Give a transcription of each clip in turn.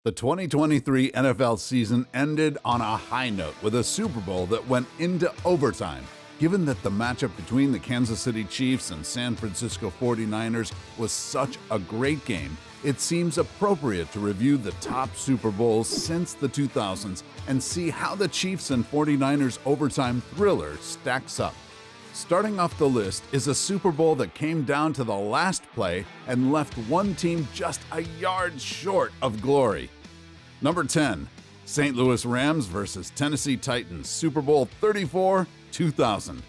The 2023 NFL season ended on a high note with a Super Bowl that went into overtime. Given that the matchup between the Kansas City Chiefs and San Francisco 49ers was such a great game, it seems appropriate to review the top Super Bowls since the 2000s and see how the Chiefs and 49ers overtime thriller stacks up. Starting off the list is a Super Bowl that came down to the last play and left one team just a yard short of glory. Number 10, St. Louis Rams vs. Tennessee Titans, Super Bowl 34, 2000.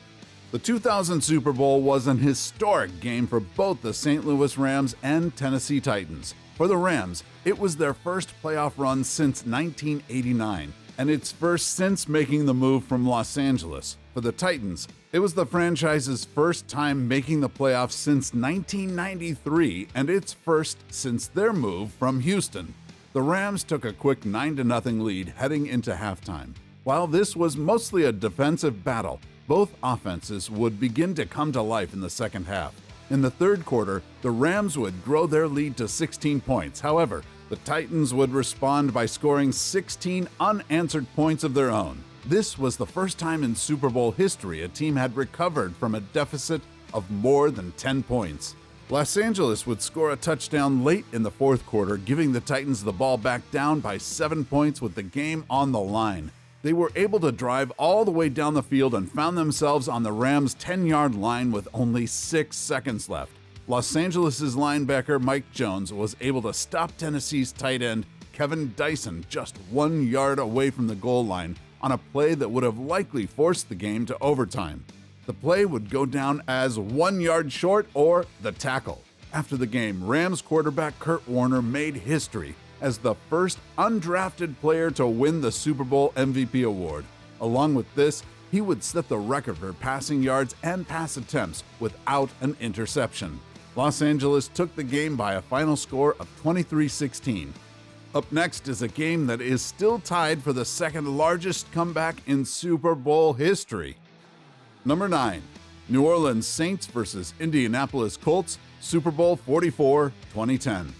The 2000 Super Bowl was an historic game for both the St. Louis Rams and Tennessee Titans. For the Rams, it was their first playoff run since 1989, and its first since making the move from Los Angeles. For the Titans, it was the franchise's first time making the playoffs since 1993 and its first since their move from Houston. The Rams took a quick 9-0 lead heading into halftime. While this was mostly a defensive battle, both offenses would begin to come to life in the second half. In the third quarter, the Rams would grow their lead to 16 points. However, the Titans would respond by scoring 16 unanswered points of their own. This was the first time in Super Bowl history a team had recovered from a deficit of more than 10 points. Los Angeles would score a touchdown late in the fourth quarter, giving the Titans the ball back down by 7 points with the game on the line. They were able to drive all the way down the field and found themselves on the Rams' 10-yard line with only 6 seconds left. Los Angeles' linebacker Mike Jones was able to stop Tennessee's tight end Kevin Dyson just 1 yard away from the goal line on a play that would have likely forced the game to overtime. The play would go down as 1 yard short or the tackle. After the game, Rams quarterback Kurt Warner made history as the first undrafted player to win the Super Bowl MVP award. Along with this, he would set the record for passing yards and pass attempts without an interception. Los Angeles took the game by a final score of 23-16. Up next is a game that is still tied for the second largest comeback in Super Bowl history. Number 9, New Orleans Saints vs. Indianapolis Colts, Super Bowl 44, 2010.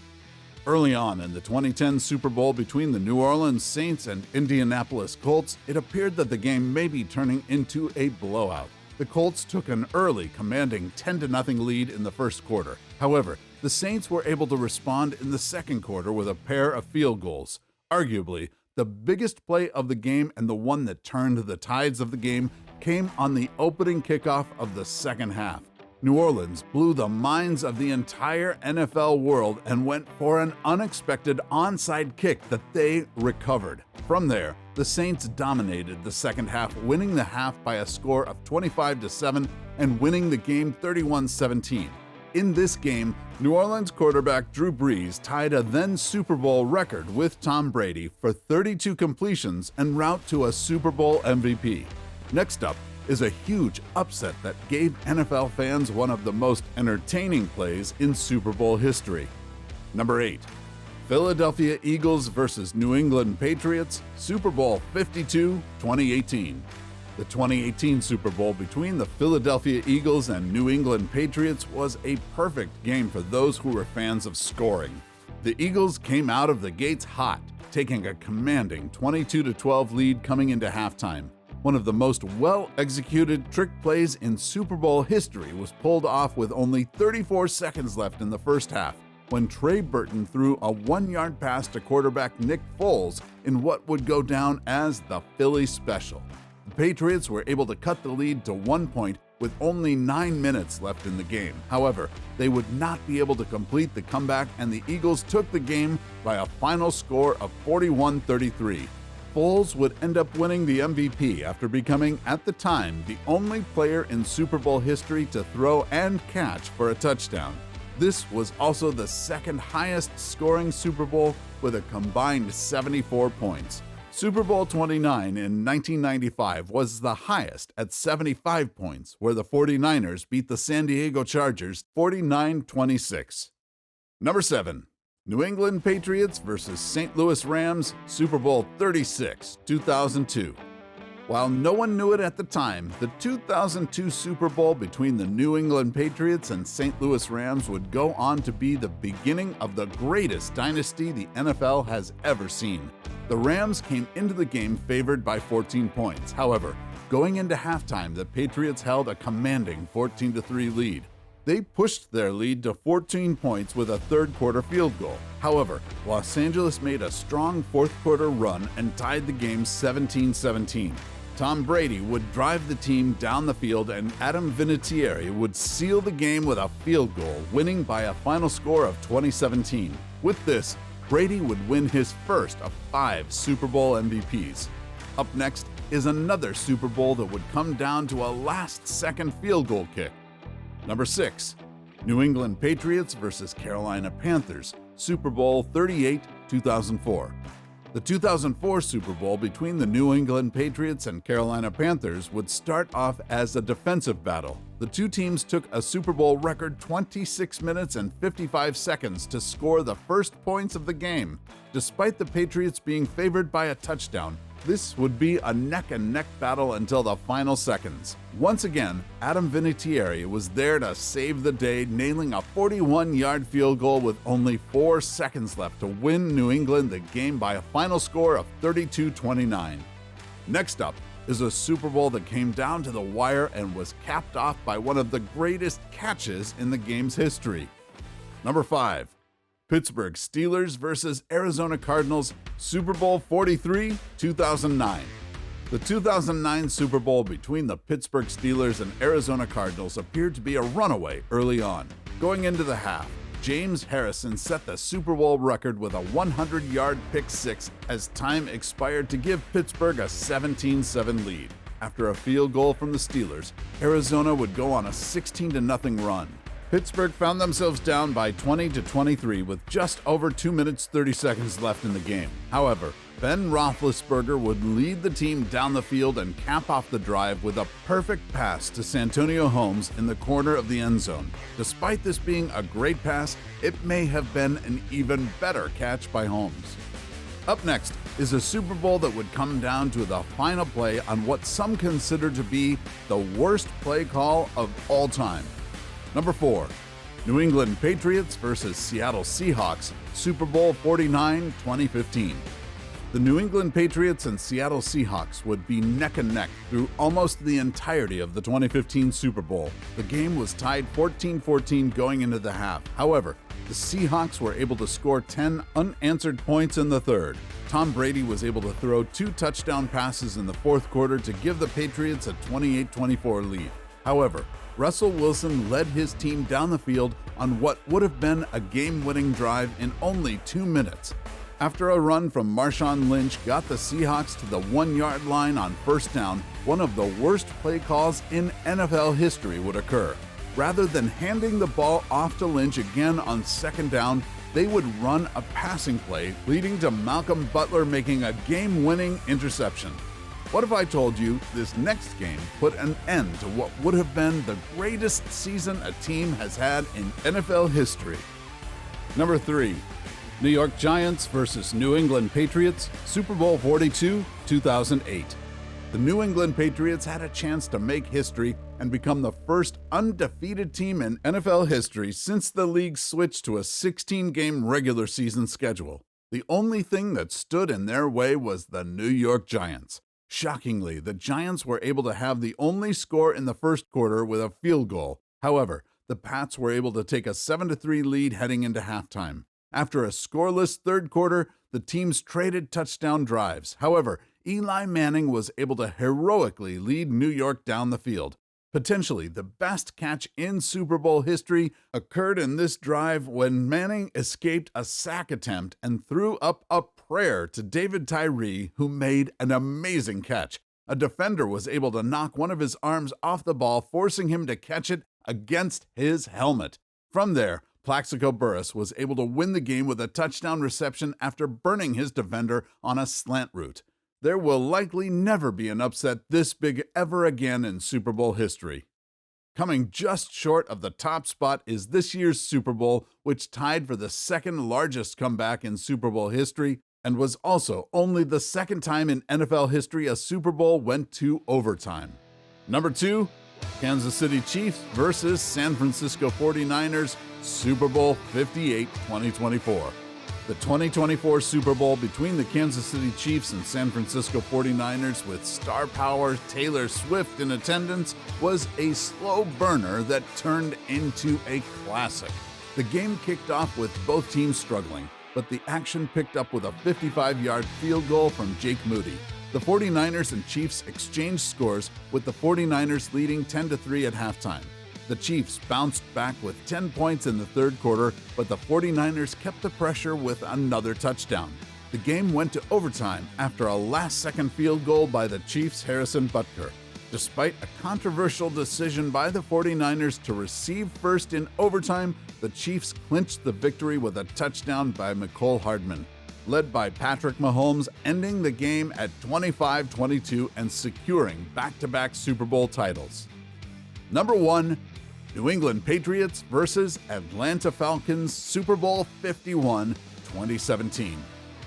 Early on in the 2010 Super Bowl between the New Orleans Saints and Indianapolis Colts, it appeared that the game may be turning into a blowout. The Colts took an early, commanding 10-0 lead in the first quarter. However, the Saints were able to respond in the second quarter with a pair of field goals. Arguably, the biggest play of the game and the one that turned the tides of the game came on the opening kickoff of the second half. New Orleans blew the minds of the entire NFL world and went for an unexpected onside kick that they recovered. From there, the Saints dominated the second half, winning the half by a score of 25-7 and winning the game 31-17. In this game, New Orleans quarterback Drew Brees tied a then Super Bowl record with Tom Brady for 32 completions en route to a Super Bowl MVP. Next up is a huge upset that gave NFL fans one of the most entertaining plays in Super Bowl history. Number 8, Philadelphia Eagles vs. New England Patriots, Super Bowl 52, 2018. The 2018 Super Bowl between the Philadelphia Eagles and New England Patriots was a perfect game for those who were fans of scoring. The Eagles came out of the gates hot, taking a commanding 22-12 lead coming into halftime. One of the most well-executed trick plays in Super Bowl history was pulled off with only 34 seconds left in the first half, when Trey Burton threw a 1-yard pass to quarterback Nick Foles in what would go down as the Philly Special. The Patriots were able to cut the lead to 1 point with only 9 minutes left in the game. However, they would not be able to complete the comeback, and the Eagles took the game by a final score of 41-33. Foles would end up winning the MVP after becoming, at the time, the only player in Super Bowl history to throw and catch for a touchdown. This was also the second highest scoring Super Bowl with a combined 74 points. Super Bowl 29 in 1995 was the highest at 75 points, where the 49ers beat the San Diego Chargers 49-26. Number 7, New England Patriots vs. St. Louis Rams, Super Bowl 36, 2002. While no one knew it at the time, the 2002 Super Bowl between the New England Patriots and St. Louis Rams would go on to be the beginning of the greatest dynasty the NFL has ever seen. The Rams came into the game favored by 14 points. However, going into halftime, the Patriots held a commanding 14-3 lead. They pushed their lead to 14 points with a third-quarter field goal. However, Los Angeles made a strong fourth-quarter run and tied the game 17-17. Tom Brady would drive the team down the field, and Adam Vinatieri would seal the game with a field goal, winning by a final score of 20-17. With this, Brady would win his first of 5 Super Bowl MVPs. Up next is another Super Bowl that would come down to a last-second field goal kick. Number 6, New England Patriots versus Carolina Panthers, Super Bowl 38, 2004. The 2004 Super Bowl between the New England Patriots and Carolina Panthers would start off as a defensive battle. The two teams took a Super Bowl record 26 minutes and 55 seconds to score the first points of the game. Despite the Patriots being favored by a touchdown, this would be a neck-and-neck battle until the final seconds. Once again, Adam Vinatieri was there to save the day, nailing a 41-yard field goal with only 4 seconds left to win New England the game by a final score of 32-29. Next up is a Super Bowl that came down to the wire and was capped off by one of the greatest catches in the game's history. Number 5. Pittsburgh Steelers versus Arizona Cardinals, Super Bowl 43, 2009. The 2009 Super Bowl between the Pittsburgh Steelers and Arizona Cardinals appeared to be a runaway early on. Going into the half, James Harrison set the Super Bowl record with a 100-yard pick six as time expired to give Pittsburgh a 17-7 lead. After a field goal from the Steelers, Arizona would go on a 16-0 run. Pittsburgh found themselves down by 20-23 with just over 2 minutes 30 seconds left in the game. However, Ben Roethlisberger would lead the team down the field and cap off the drive with a perfect pass to Santonio Holmes in the corner of the end zone. Despite this being a great pass, it may have been an even better catch by Holmes. Up next is a Super Bowl that would come down to the final play on what some consider to be the worst play call of all time. Number 4, New England Patriots versus Seattle Seahawks, Super Bowl 49, 2015. The New England Patriots and Seattle Seahawks would be neck and neck through almost the entirety of the 2015 Super Bowl. The game was tied 14-14 going into the half. However, the Seahawks were able to score 10 unanswered points in the third. Tom Brady was able to throw 2 touchdown passes in the fourth quarter to give the Patriots a 28-24 lead. However, Russell Wilson led his team down the field on what would have been a game-winning drive in only 2 minutes. After a run from Marshawn Lynch got the Seahawks to the 1-yard line on first down, one of the worst play calls in NFL history would occur. Rather than handing the ball off to Lynch again on second down, they would run a passing play, leading to Malcolm Butler making a game-winning interception. What if I told you this next game put an end to what would have been the greatest season a team has had in NFL history? Number 3, New York Giants versus New England Patriots, Super Bowl 42, 2008. The New England Patriots had a chance to make history and become the first undefeated team in NFL history since the league switched to a 16-game regular season schedule. The only thing that stood in their way was the New York Giants. Shockingly, the Giants were able to have the only score in the first quarter with a field goal. However, the Pats were able to take a 7-3 lead heading into halftime. After a scoreless third quarter, the teams traded touchdown drives. However, Eli Manning was able to heroically lead New York down the field. Potentially the best catch in Super Bowl history occurred in this drive when Manning escaped a sack attempt and threw up a prayer to David Tyree, who made an amazing catch. A defender was able to knock one of his arms off the ball, forcing him to catch it against his helmet. From there, Plaxico Burress was able to win the game with a touchdown reception after burning his defender on a slant route. There will likely never be an upset this big ever again in Super Bowl history. Coming just short of the top spot is this year's Super Bowl, which tied for the second largest comeback in Super Bowl history. and was also only the second time in NFL history a Super Bowl went to overtime. Number 2, Kansas City Chiefs versus San Francisco 49ers, Super Bowl 58, 2024. The 2024 Super Bowl between the Kansas City Chiefs and San Francisco 49ers, with star power Taylor Swift in attendance, was a slow burner that turned into a classic. The game kicked off with both teams struggling, but the action picked up with a 55-yard field goal from Jake Moody. The 49ers and Chiefs exchanged scores, with the 49ers leading 10-3 at halftime. The Chiefs bounced back with 10 points in the third quarter, but the 49ers kept the pressure with another touchdown. The game went to overtime after a last-second field goal by the Chiefs' Harrison Butker. Despite a controversial decision by the 49ers to receive first in overtime, the Chiefs clinched the victory with a touchdown by Mecole Hardman, led by Patrick Mahomes, ending the game at 25-22 and securing back-to-back Super Bowl titles. Number 1, New England Patriots versus Atlanta Falcons, Super Bowl 51, 2017.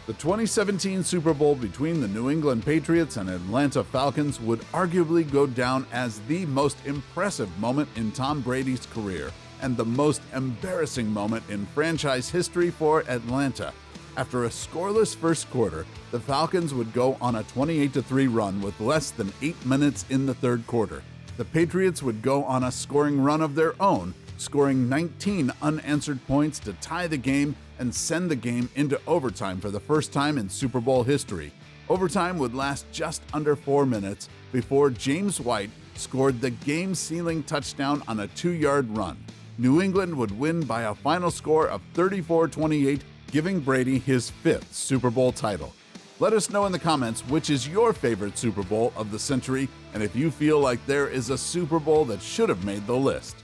The 2017 Super Bowl between the New England Patriots and Atlanta Falcons would arguably go down as the most impressive moment in Tom Brady's career and the most embarrassing moment in franchise history for Atlanta. After a scoreless first quarter, the Falcons would go on a 28-3 run with less than 8 minutes in the third quarter. The Patriots would go on a scoring run of their own, scoring 19 unanswered points to tie the game and send the game into overtime for the first time in Super Bowl history. Overtime would last just under 4 minutes before James White scored the game-sealing touchdown on a 2-yard run. New England would win by a final score of 34-28, giving Brady his 5th Super Bowl title. Let us know in the comments which is your favorite Super Bowl of the century, and if you feel like there is a Super Bowl that should have made the list.